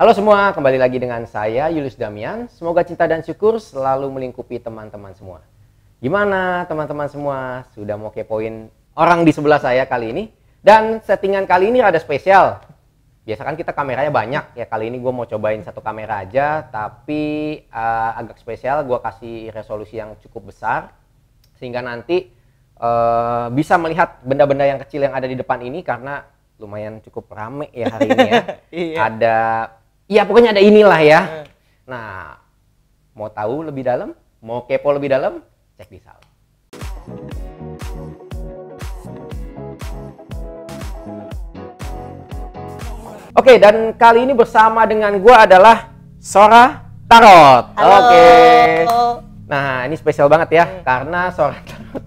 Halo semua, kembali lagi dengan saya Julius Damian. Semoga cinta dan syukur selalu melingkupi teman-teman semua. Gimana teman-teman semua? Sudah mau kepoin orang di sebelah saya kali ini? Dan settingan kali ini rada spesial. Biasa kan kita kameranya banyak ya, kali ini gue mau cobain satu kamera aja. Tapi agak spesial, gue kasih resolusi yang cukup besar. Sehingga nanti bisa melihat benda-benda yang kecil yang ada di depan ini. Karena lumayan cukup rame ya hari ini ya. Iya. Ada, ya pokoknya ada inilah ya. Nah, mau tahu lebih dalam, mau kepo lebih dalam, cek di sal. Oke, dan kali ini bersama dengan gua adalah Sora Tarot. Halo. Oke. Nah, ini spesial banget ya, karena Sora Tarot.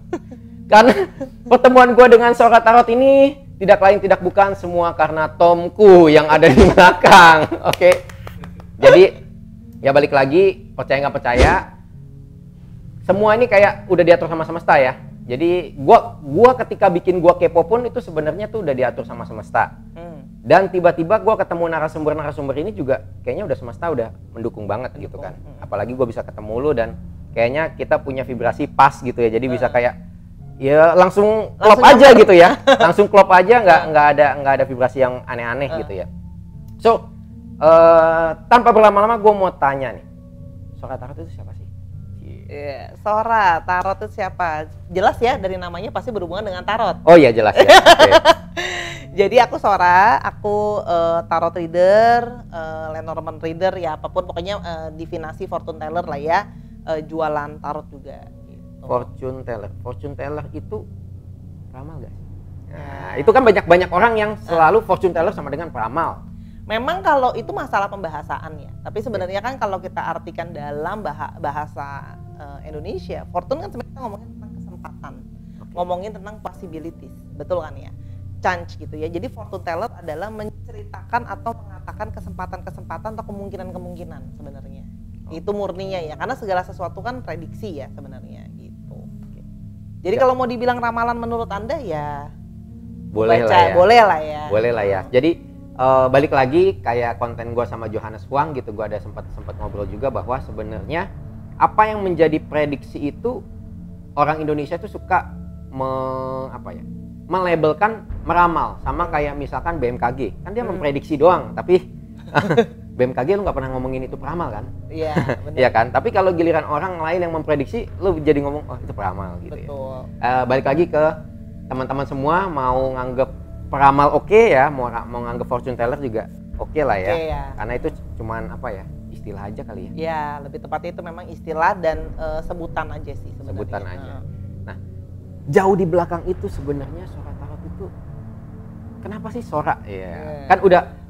Karena pertemuan gua dengan Sora Tarot ini tidak lain tidak bukan semua karena Tomku yang ada di belakang. Oke. Jadi ya balik lagi, percaya nggak percaya, semua ini kayak udah diatur sama semesta ya. Jadi gua ketika bikin gua kepo pun itu sebenarnya tuh udah diatur sama semesta. Dan tiba-tiba gua ketemu narasumber ini juga kayaknya udah semesta udah mendukung banget gitu kan. Apalagi gua bisa ketemu lu dan kayaknya kita punya vibrasi pas gitu ya. Jadi bisa kayak ya langsung klop aja gitu ya, langsung klop aja, nggak ada vibrasi yang aneh-aneh gitu ya. So tanpa berlama-lama gue mau tanya nih, Sora Tarot itu siapa sih? Iya, Sora Tarot itu siapa? Jelas ya, dari namanya pasti berhubungan dengan tarot. Oh iya jelas ya. Okay. Jadi aku Sora, aku tarot reader, Lenormand reader, ya apapun pokoknya divinasi fortune teller lah ya, jualan tarot juga. Fortune teller itu peramal gak sih? Nah, itu kan banyak orang yang selalu fortune teller sama dengan peramal. Memang kalau itu masalah pembahasan ya, tapi sebenarnya kan kalau kita artikan dalam bahasa Indonesia, fortune kan sebenarnya ngomongin tentang kesempatan, ngomongin tentang possibilities, betul kan ya? Chance gitu ya. Jadi fortune teller adalah menceritakan atau mengatakan kesempatan-kesempatan atau kemungkinan-kemungkinan sebenarnya. Itu murninya ya, karena segala sesuatu kan prediksi ya sebenarnya gitu. Jadi kalau mau dibilang ramalan menurut Anda ya boleh baca, lah ya. Boleh lah ya. Jadi balik lagi kayak konten gue sama Johannes Wang gitu, gue ada sempat ngobrol juga bahwa sebenarnya apa yang menjadi prediksi itu orang Indonesia tuh suka melabelkan meramal, sama kayak misalkan BMKG kan dia memprediksi doang, tapi BMKG lu nggak pernah ngomongin itu peramal kan? Iya, benar. Iya kan? Tapi kalau giliran orang lain yang memprediksi, lu jadi ngomong oh itu peramal gitu. Betul. Ya. Balik lagi ke teman-teman semua, mau nganggep peramal oke ya, mau nganggep fortune teller juga oke lah ya. Ya. Karena itu cuman istilah aja kali ya. Ya, lebih tepatnya itu memang istilah dan sebutan aja sih sebenarnya. Sebutan aja. Nah, jauh di belakang itu sebenarnya Sora Tarot itu kenapa sih Sora? Iya. Kan udah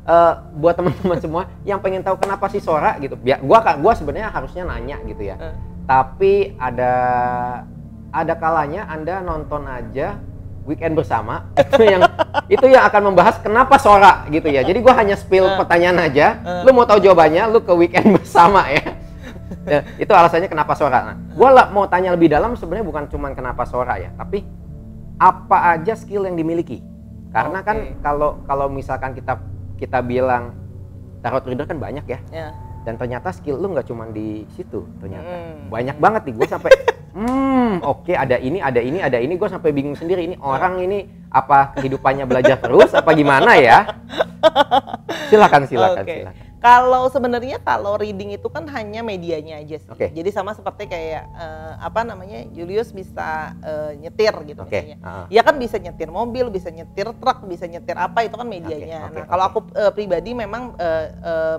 buat teman-teman semua yang pengen tahu kenapa sih Sora gitu. Gua sebenarnya harusnya nanya gitu ya. Tapi ada kalanya Anda nonton aja Weekend Bersama itu yang akan membahas kenapa Sora gitu ya. Jadi gua hanya spill pertanyaan aja. Lu mau tahu jawabannya, lu ke Weekend Bersama ya. Ya, itu alasannya kenapa Sora. Nah, gua mau tanya lebih dalam sebenarnya bukan cuman kenapa Sora ya, tapi apa aja skill yang dimiliki. Karena kan kalau misalkan kita bilang tarot reader kan banyak ya. Dan ternyata skill lu nggak cuma di situ ternyata. Banyak banget nih, gue sampai ada ini gue sampai bingung sendiri, ini orang ini apa kehidupannya belajar terus apa gimana ya? Silakan. Kalau sebenarnya kalau reading itu kan hanya medianya aja sih. Jadi sama seperti kayak Julius bisa nyetir gitu misalnya. Ya kan bisa nyetir mobil, bisa nyetir truk, bisa nyetir apa, itu kan medianya. Kalau aku pribadi memang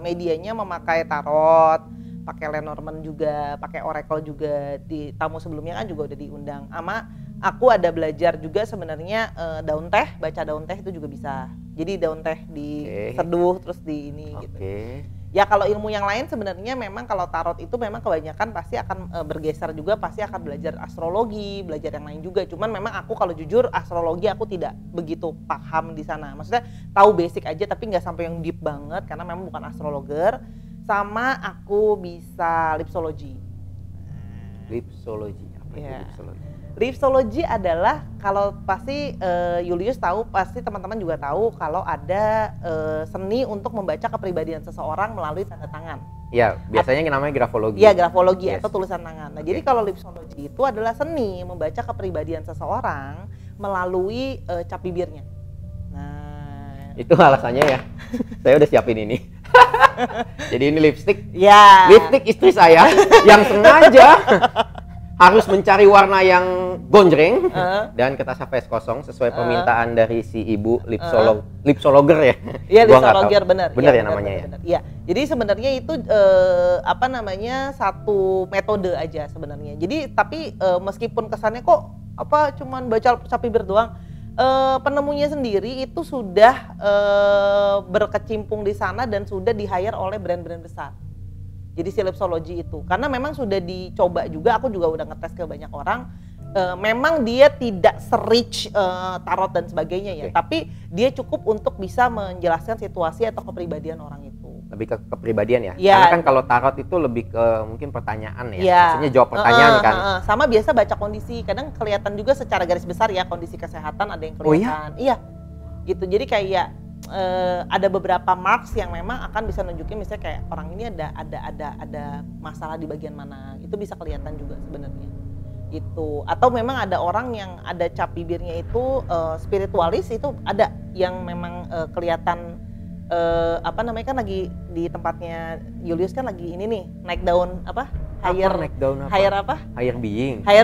medianya memakai tarot, pakai Lenormand juga, pakai oracle juga. Di tamu sebelumnya kan juga udah diundang. Aku ada belajar juga sebenarnya daun teh, baca daun teh itu juga bisa. Jadi daun teh diseduh terus di ini gitu. Ya kalau ilmu yang lain sebenarnya memang kalau tarot itu memang kebanyakan pasti akan bergeser juga, pasti akan belajar astrologi, belajar yang lain juga. Cuman memang aku kalau jujur astrologi aku tidak begitu paham di sana. Maksudnya tahu basic aja tapi nggak sampai yang deep banget karena memang bukan astrologer. Sama aku bisa lipsologi. Lipsologi, apa itu lipsologi? Lipsologi adalah kalau pasti Julius tahu, pasti teman-teman juga tahu kalau ada seni untuk membaca kepribadian seseorang melalui tanda tangan. Iya, biasanya namanya grafologi. Iya, grafologi atau tulisan tangan. Nah, jadi kalau lipsologi itu adalah seni membaca kepribadian seseorang melalui cap bibirnya. Nah, itu alasannya ya. Saya udah siapin ini. Jadi ini lipstick. Ya. Lipstick istri saya yang sengaja harus mencari warna yang gonjreng dan kertas HVS kosong sesuai permintaan dari si ibu lipsologer ya. Iya, lipsologer benar. Benar ya namanya ya. Iya. Jadi sebenarnya itu satu metode aja sebenarnya. Jadi tapi meskipun kesannya kok cuman baca cap bibir doang, penemunya sendiri itu sudah berkecimpung di sana dan sudah di-hire oleh brand-brand besar. Jadi si lipsologi itu, karena memang sudah dicoba juga, aku juga udah ngetes ke banyak orang, memang dia tidak se-rich tarot dan sebagainya ya, tapi dia cukup untuk bisa menjelaskan situasi atau kepribadian orang itu. Lebih ke kepribadian ya? Karena kan kalau tarot itu lebih ke mungkin pertanyaan ya, maksudnya jawab pertanyaan kan. Sama biasa baca kondisi, kadang kelihatan juga secara garis besar ya, kondisi kesehatan ada yang kelihatan. Iya, gitu. Jadi kayak ada beberapa marks yang memang akan bisa nunjukin misalnya kayak orang ini ada masalah di bagian mana, itu bisa kelihatan juga sebenarnya gitu. Atau memang ada orang yang ada cap bibirnya itu spiritualis, itu ada yang memang kelihatan kan lagi di tempatnya Julius kan lagi ini nih naik daun higher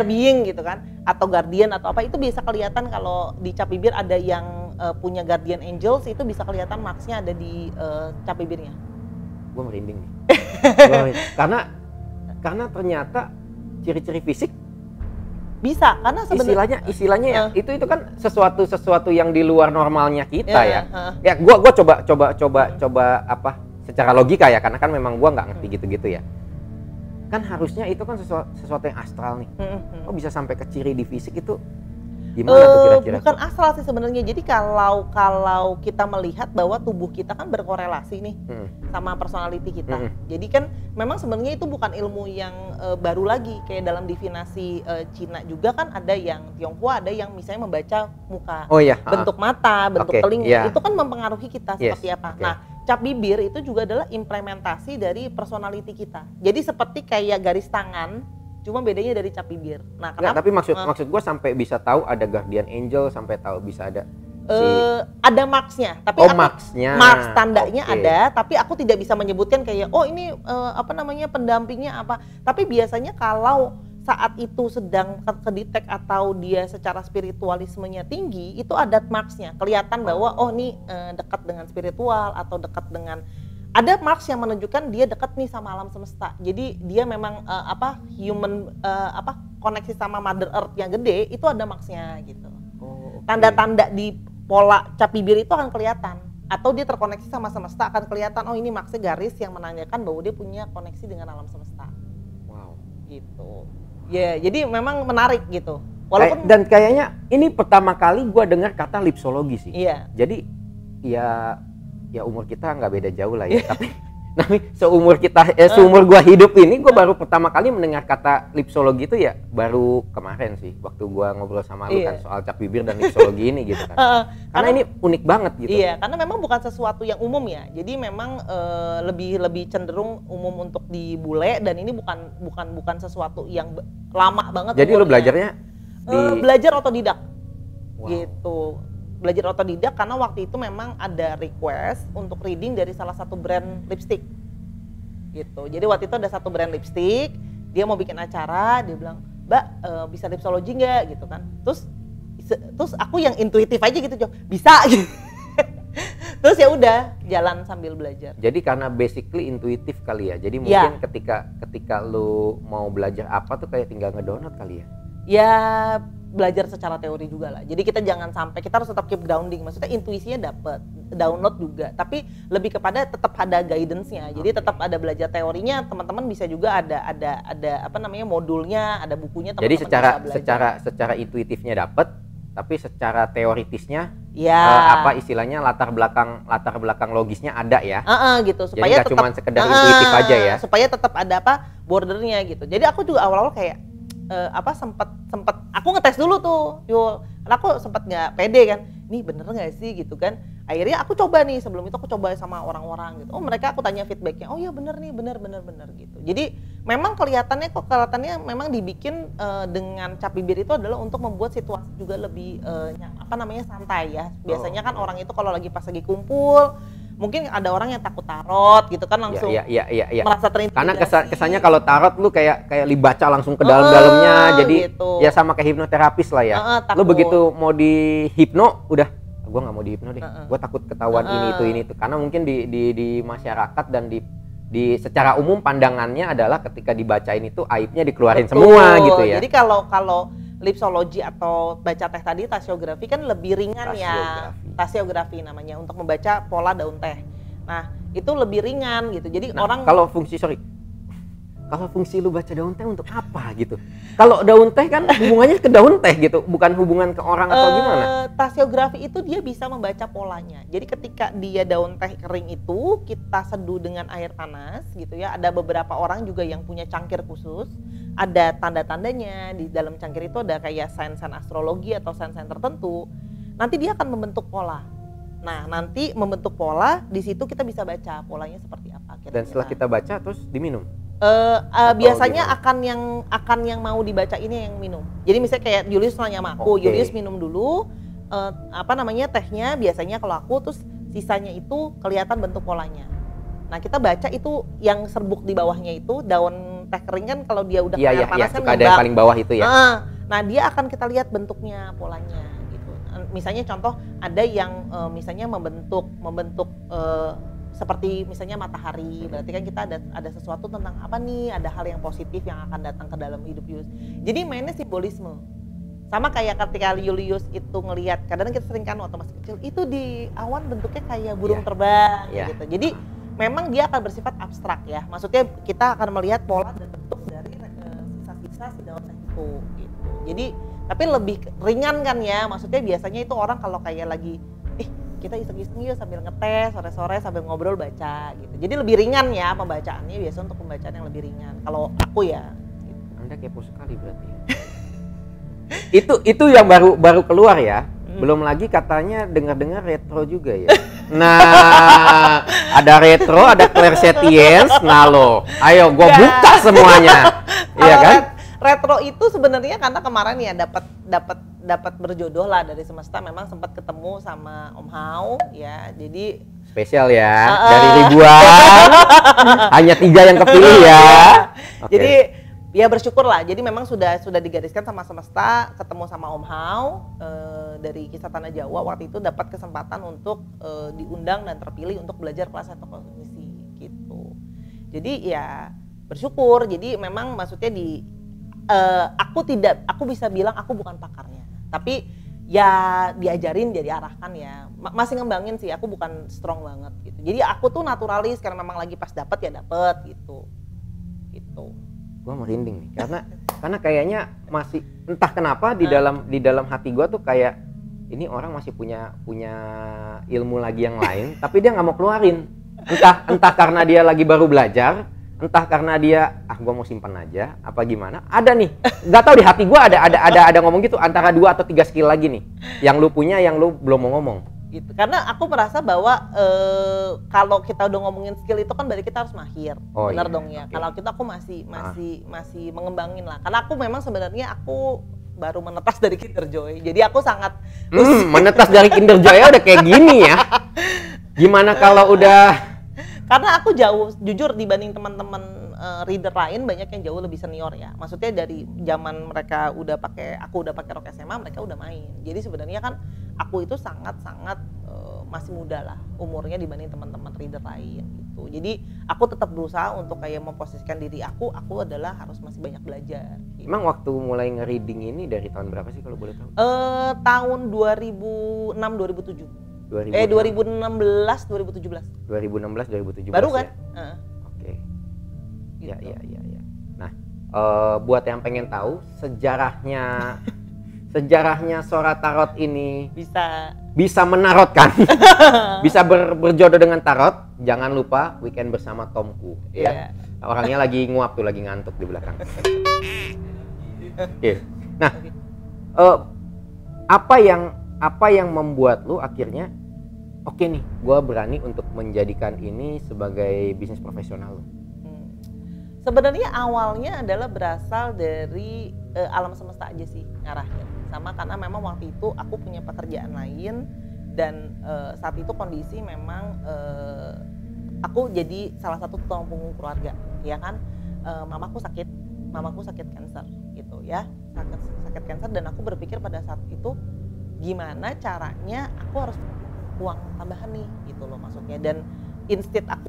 being gitu kan, atau guardian atau apa, itu bisa kelihatan kalau di cap bibir ada yang punya guardian angels, itu bisa kelihatan marksnya ada di cap bibirnya. Gue merinding nih. karena ternyata ciri-ciri fisik bisa, karena sebenarnya istilahnya ya itu kan sesuatu yang di luar normalnya kita ya. Ya gue coba secara logika ya, karena kan memang gue nggak ngerti gitu-gitu ya. Kan harusnya itu kan sesuatu yang astral nih. Kok bisa sampai ke ciri di fisik itu? Gimana tuh kira-kira? Bukan astral sih sebenarnya. Jadi kalau kita melihat bahwa tubuh kita kan berkorelasi nih sama personality kita. Jadi kan memang sebenarnya itu bukan ilmu yang baru lagi. Kayak dalam divinasi Cina juga kan ada yang Tionghoa, ada yang misalnya membaca muka, bentuk mata, bentuk telinga. Itu kan mempengaruhi kita seperti apa. Nah, cap bibir itu juga adalah implementasi dari personality kita. Jadi seperti kayak garis tangan, cuma bedanya dari cap bibir. Nah, kenapa? Tapi maksud gue sampai bisa tahu ada guardian angel, sampai tahu bisa ada ada marksnya, tapi marks tandanya ada, tapi aku tidak bisa menyebutkan kayak ini pendampingnya apa. Tapi biasanya kalau saat itu sedang kedetek atau dia secara spiritualismenya tinggi, itu ada marksnya, kelihatan bahwa ini dekat dengan spiritual atau dekat dengan, ada marks yang menunjukkan dia dekat nih sama alam semesta. Jadi dia memang koneksi sama Mother Earth yang gede, itu ada marksnya gitu. Tanda-tanda di pola cap bibir itu akan kelihatan, atau dia terkoneksi sama semesta akan kelihatan. Ini marksnya garis yang menandakan bahwa dia punya koneksi dengan alam semesta. Wow. Gitu. Ya, jadi memang menarik gitu. Dan kayaknya ini pertama kali gue dengar kata lipsologi sih. Iya. Jadi ya umur kita nggak beda jauh lah ya, tapi seumur gua hidup ini gua baru pertama kali mendengar kata lipsologi itu ya baru kemarin sih, waktu gua ngobrol sama lu kan soal cap bibir dan lipsologi ini gitu kan. Karena ini unik banget gitu. Iya, karena memang bukan sesuatu yang umum ya. Jadi memang lebih cenderung umum untuk di bule, dan ini bukan sesuatu yang lama banget. Jadi lu belajarnya belajar otodidak. Wow. Gitu. Belajar otodidak karena waktu itu memang ada request untuk reading dari salah satu brand lipstick gitu. Jadi waktu itu ada satu brand lipstick, dia mau bikin acara, dia bilang, "Mbak, bisa lipsologi nggak?" gitu kan. Terus aku yang intuitif aja gitu, bisa gitu. Terus ya udah jalan sambil belajar. Jadi karena basically intuitif kali ya. Jadi mungkin ketika lu mau belajar apa tuh kayak tinggal ngedownload kali ya. Ya belajar secara teori juga lah. Jadi kita jangan sampai, kita harus tetap keep grounding. Maksudnya intuisinya dapat, download juga. Tapi lebih kepada tetap ada guidance-nya. Jadi tetap ada belajar teorinya. Teman-teman bisa juga ada modulnya, ada bukunya. Jadi secara intuitifnya dapat, tapi secara teoritisnya istilahnya latar belakang logisnya ada ya. Gitu. Supaya jadi nggak cuma sekedar intuitif aja ya. Supaya tetap ada bordernya gitu. Jadi aku juga awal-awal kayak sempet aku ngetes dulu tuh Yul, karena aku sempet nggak pede kan, nih bener nggak sih gitu kan. Akhirnya aku coba nih, sebelum itu aku coba sama orang-orang gitu. Oh mereka aku tanya feedbacknya, oh ya bener nih, bener gitu. Jadi memang kelihatannya memang dibikin dengan cap bibir itu adalah untuk membuat situasi juga lebih santai ya. Biasanya kan orang itu kalau lagi kumpul, mungkin ada orang yang takut tarot gitu kan, langsung merasa terintimidasi. Karena kesannya kalau tarot lu kayak dibaca langsung ke dalam-dalamnya, jadi gitu. Ya sama kayak hipnoterapis lah ya. Lu begitu mau di hipno udah gue nggak mau dihipno deh, gue takut ketahuan ini itu karena mungkin di masyarakat dan di secara umum pandangannya adalah ketika dibacain itu aibnya dikeluarin semua gitu ya. Jadi kalau lipsologi atau baca teh tadi, tasiografi kan lebih ringan ya. Tasiografi namanya, untuk membaca pola daun teh. Nah itu lebih ringan gitu. Jadi orang kalau fungsi lu baca daun teh untuk apa gitu? Kalau daun teh kan hubungannya ke daun teh gitu, bukan hubungan ke orang atau gimana? Tasiografi itu dia bisa membaca polanya. Jadi ketika dia daun teh kering itu kita seduh dengan air panas gitu ya. Ada beberapa orang juga yang punya cangkir khusus, ada tanda-tandanya di dalam cangkir itu, ada kayak sign-sign astrologi atau sign-sign tertentu. Nanti dia akan membentuk pola. Nah nanti membentuk pola, di situ kita bisa baca polanya seperti apa. Dan setelah kita baca terus diminum? Biasanya akan yang mau dibaca ini yang minum. Jadi misalnya kayak Julius nanya sama aku, Julius minum dulu tehnya. Biasanya kalau aku terus sisanya itu kelihatan bentuk polanya. Nah kita baca itu yang serbuk di bawahnya itu daun teh kering kan, kalau dia udah kena panas kan ada yang paling bawah itu ya. Nah dia akan kita lihat bentuknya, polanya gitu. Misalnya contoh ada yang misalnya membentuk seperti misalnya matahari, berarti kan kita ada sesuatu tentang apa nih, ada hal yang positif yang akan datang ke dalam hidup Julius. Jadi mainnya simbolisme. Sama kayak ketika Julius itu ngelihat, kadang kita sering kan waktu masih kecil itu di awan bentuknya kayak burung terbang gitu. Jadi memang dia akan bersifat abstrak ya. Maksudnya kita akan melihat pola dan bentuk dari sisa-sisa si daun teh itu gitu. Jadi tapi lebih ringan kan ya. Maksudnya biasanya itu orang kalau kayak lagi kita iseng-iseng yuk sambil ngetes, sore-sore sambil ngobrol baca gitu. Jadi lebih ringan ya pembacaannya, biasa untuk pembacaan yang lebih ringan. Kalau aku ya gitu. Anda kepo sekali berarti. itu yang baru keluar ya. Belum lagi katanya dengar-dengar retro juga ya. Nah, ada retro, ada clairsentience. Nah lo, ayo gua buka semuanya. Iya kan? Retro itu sebenarnya karena kemarin ya dapat berjodoh lah dari semesta, memang sempat ketemu sama Om Hao ya, jadi spesial ya dari ribuan hanya 3 yang kepilih ya. Jadi ya bersyukur lah, jadi memang sudah digariskan sama semesta, ketemu sama Om Hao dari Kisah Tanah Jawa, waktu itu dapat kesempatan untuk diundang dan terpilih untuk belajar kelas 1 kognisi gitu. Jadi ya bersyukur, jadi memang maksudnya aku bisa bilang aku bukan pakarnya, tapi ya diajarin, dia diarahkan ya, masih ngembangin sih, aku bukan strong banget gitu. Jadi aku tuh naturalis karena memang lagi pas dapet ya dapet gitu. Gua merinding nih karena kayaknya masih entah kenapa di dalam hati gua tuh kayak ini orang masih punya ilmu lagi yang lain tapi dia nggak mau keluarin, entah karena dia lagi baru belajar, entah karena dia gua mau simpan aja apa gimana. Ada nih, nggak tahu di hati gua ada ngomong gitu, antara 2 atau 3 skill lagi nih yang lu punya yang lu belum mau ngomong gitu. Karena aku merasa bahwa kalau kita udah ngomongin skill itu kan berarti kita harus mahir. Benar dong ya. Okay. Kalau aku masih mengembangin lah, karena aku memang sebenarnya aku baru menetas dari Kinder Joy, jadi aku sangat menetas dari Kinder Joy udah kayak gini ya. Gimana kalau udah, karena aku jujur dibanding teman-teman reader lain banyak yang jauh lebih senior ya. Maksudnya dari zaman aku udah pakai rok SMA, mereka udah main. Jadi sebenarnya kan aku itu sangat masih muda lah umurnya dibanding teman-teman reader lain gitu. Jadi aku tetap berusaha untuk kayak memposisikan diri aku adalah harus masih banyak belajar gitu. Emang waktu mulai nge-reading ini dari tahun berapa sih kalau boleh tahu? Tahun 2006 2007. 2016 2017 baru kan ya? Oke. Gitu. Ya. Nah, buat yang pengen tahu sejarahnya Sora Tarot ini bisa menarotkan, bisa berjodoh dengan tarot, jangan lupa weekend bersama Tomku ya. Orangnya lagi nguap tuh, lagi ngantuk di belakang. Nah, apa yang membuat lu akhirnya oke nih, gue berani untuk menjadikan ini sebagai bisnis profesional lu? Sebenarnya awalnya adalah berasal dari alam semesta aja sih ngarahnya. Sama karena memang waktu itu aku punya pekerjaan lain dan saat itu kondisi memang aku jadi salah satu tulang punggung keluarga, ya kan. Mamaku sakit kanker gitu ya, sakit kanker, dan aku berpikir pada saat itu gimana caranya aku harus uang tambahan nih gitu loh maksudnya, dan instead aku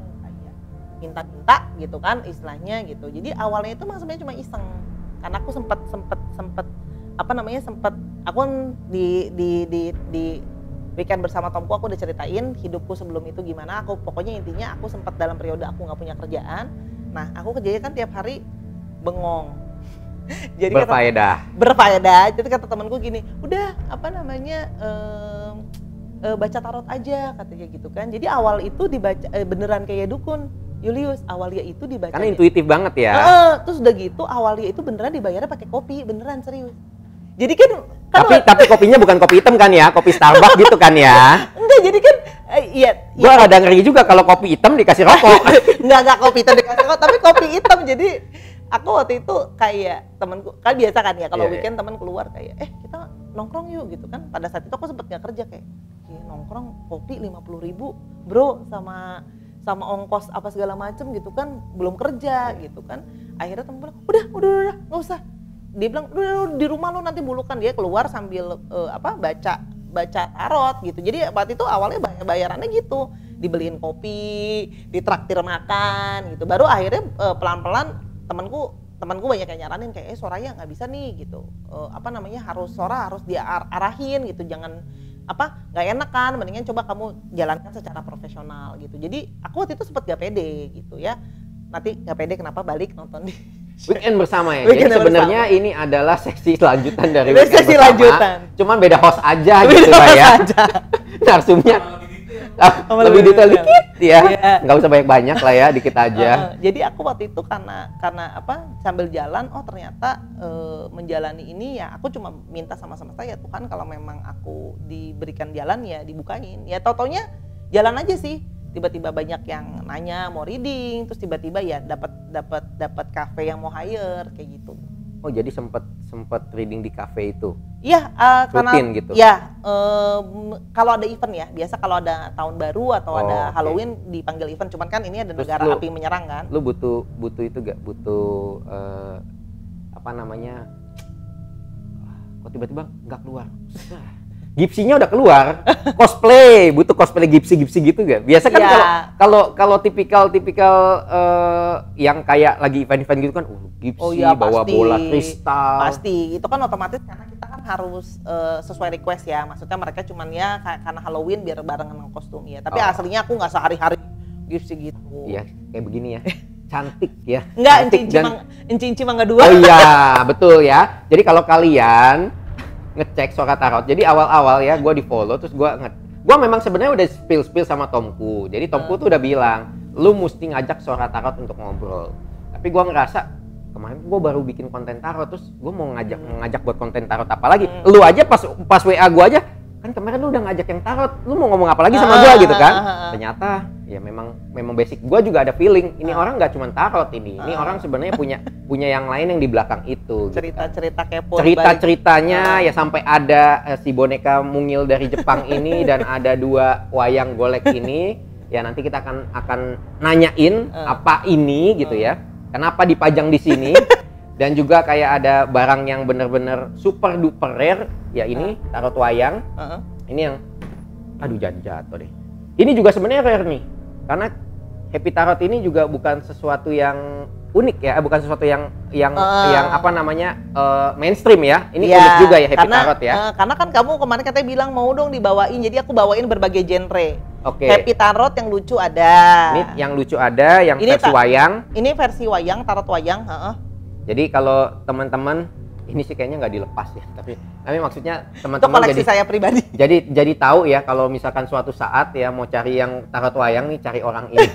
minta-minta gitu kan istilahnya gitu. Jadi awalnya itu sebenarnya cuma iseng karena aku sempat aku kan di weekend bersama Tomku aku udah ceritain hidupku sebelum itu gimana. Aku pokoknya intinya aku sempat dalam periode aku nggak punya kerjaan. Nah aku kerjanya kan tiap hari bengong. Jadi berfaedah. Jadi kata temanku gini, udah baca tarot aja katanya gitu kan. Jadi awal itu dibaca beneran kayak dukun. Julius, awalnya itu dibaca. Karena intuitif banget ya. Terus udah gitu awalnya itu beneran dibayarnya pakai kopi, beneran serius. Jadi kan tapi kopinya bukan kopi hitam kan ya, kopi Starbucks gitu kan ya? Enggak, jadi kan iya. Gua rada ngeri juga kalau kopi hitam dikasih rokok. Enggak kopi hitam dikasih rokok, tapi kopi hitam. Jadi aku waktu itu kayak temanku, kan biasa kan ya kalau weekend teman keluar kayak kita nongkrong yuk gitu kan. Pada saat itu aku sempet nggak kerja kayak nongkrong kopi 50.000 bro sama ongkos apa segala macem gitu kan, belum kerja gitu kan. Akhirnya temen bilang udah nggak usah. Dia bilang udah di rumah lo nanti bulukan. Dia keluar sambil baca tarot gitu. Jadi waktu itu awalnya bayarannya gitu, dibeliin kopi, ditraktir makan gitu. Baru akhirnya pelan-pelan temanku banyak yang nyaranin kayak Soraya nggak bisa nih gitu. Harus diarahin gitu, jangan nggak enak kan, mendingan coba kamu jalankan secara profesional gitu. Jadi aku waktu itu sempet gak pede gitu ya. Nanti gak pede kenapa balik nonton di Weekend Bersama ya. Jadi sebenarnya ini adalah sesi lanjutan dari Weekend Bersama. Cuman beda host aja gitu Pak ya. Narsumnya lebih detail dikit ya. Nggak usah banyak-banyak lah ya, dikit aja. Jadi aku waktu itu karena sambil jalan, ternyata menjalani ini ya aku cuma minta sama semesta ya Tuhan, kalau memang aku diberikan jalan ya dibukain. Ya tau-taunya jalan aja sih. Tiba-tiba banyak yang nanya mau reading, terus tiba-tiba ya dapat cafe yang mau hire kayak gitu. Oh jadi sempat reading di cafe itu? Iya, karena rutin gitu. Ya, kalau ada event ya, biasa kalau ada tahun baru atau ada Halloween dipanggil event. Cuman kan ini ada terus negara api menyerang kan. Lu butuh itu gak? Butuh kok tiba-tiba nggak keluar? Gipsinya udah keluar, butuh cosplay gipsi gitu gak? Biasa kan kalau tipikal yang kayak lagi event-event gitu kan, gipsi bawa bola kristal. Pasti, itu kan otomatis karena kita kan harus sesuai request ya. Maksudnya mereka cuman ya karena Halloween biar barengan dengan kostum ya. Tapi aslinya aku nggak sehari-hari gipsi gitu. Iya, kayak begini ya. Cantik ya. Enggak, Enci mangga dua. Oh iya, betul ya. Jadi kalau kalian ngecek Sora Tarot. Jadi awal-awal ya gue di follow, terus gue memang sebenarnya udah spill sama Tomku. Jadi Tomku tuh udah bilang, lu mesti ngajak Sora Tarot untuk ngobrol. Tapi gue ngerasa kemarin gue baru bikin konten tarot, terus gue mau ngajak buat konten tarot apa lagi? Lu aja pas WA gue aja, kan kemarin lu udah ngajak yang tarot, lu mau ngomong apa lagi sama gue gitu kan? Ternyata ya memang basic gue juga ada feeling ini orang nggak cuma tarot ini orang sebenarnya punya yang lain yang di belakang itu. Cerita kepo. Ceritanya ya sampai ada si boneka mungil dari Jepang ini dan ada 2 wayang golek ini. Ya nanti kita akan nanyain apa ini gitu ya. Kenapa dipajang di sini? Dan juga kayak ada barang yang bener-bener super duper rare, ya ini tarot wayang. Ini yang aduh jatuh deh. Ini juga sebenarnya rare nih. Karena Happy Tarot ini juga bukan sesuatu yang unik ya, bukan sesuatu yang mainstream ya. Ini unik juga ya Happy Tarot ya. Karena kan kamu kemarin katanya bilang mau dong dibawain, jadi aku bawain berbagai genre. Oke. Happy Tarot yang lucu ada. Ini yang lucu ada, yang ini versi wayang. Ini versi wayang, tarot wayang. Jadi kalau teman-teman, ini sih kayaknya nggak dilepas ya, tapi maksudnya teman-teman itu koleksi saya pribadi. Jadi tahu ya kalau misalkan suatu saat ya mau cari yang tarot wayang nih, cari orang ini.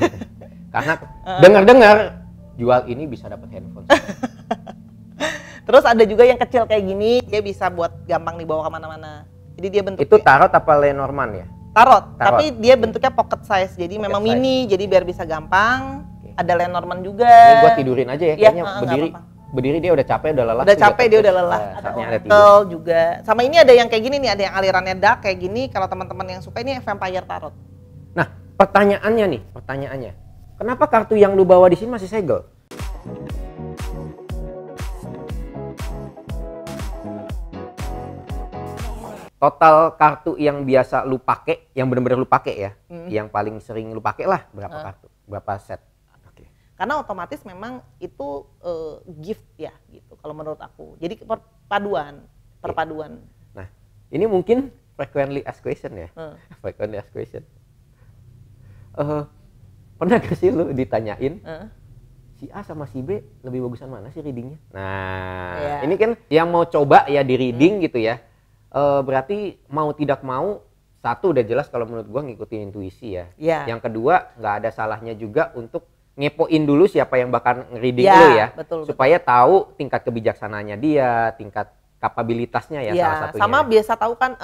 Karena dengar jual ini bisa dapat handphone. Terus ada juga yang kecil kayak gini, dia bisa buat gampang dibawa kemana-mana. Jadi dia bentuknya. Itu tarot apa Lenormand ya? Tarot, tapi dia bentuknya pocket size, jadi pocket memang size. Mini, jadi biar bisa gampang. Okay. Ada Lenormand juga. Ini gua tidurin aja ya, kayaknya berdiri dia udah capek, udah lelah. Udah capek, dia udah lelah. Ada oracle juga. Sama ini ada yang kayak gini nih, ada yang alirannya dark kayak gini. Kalau teman-teman yang suka ini Vampire Tarot. Nah, pertanyaannya, kenapa kartu yang lu bawa di sini masih segel? Total kartu yang biasa lu pakai, yang benar-benar lu pakai ya, yang paling sering lu pakai lah berapa kartu, berapa set? Okay. Karena otomatis memang itu gift ya, gitu. Kalau menurut aku, jadi perpaduan. Nah, ini mungkin frequently asked question ya, frequently asked question. Pernah gak sih lu ditanyain si A sama si B lebih bagusan mana sih readingnya? Nah, ini kan yang mau coba ya di reading gitu ya. Berarti mau tidak mau, satu udah jelas kalau menurut gua ngikutin intuisi ya. Yang kedua nggak ada salahnya juga untuk ngepoin dulu siapa yang bakal nge-reading lu ya. Betul, supaya tahu tingkat kebijaksanaannya dia, tingkat kapabilitasnya ya salah satunya. Sama biasa tahu kan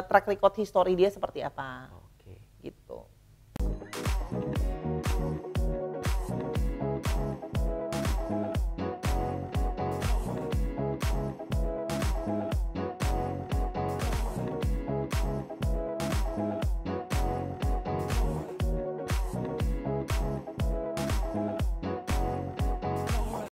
track record history dia seperti apa. Oke. Gitu.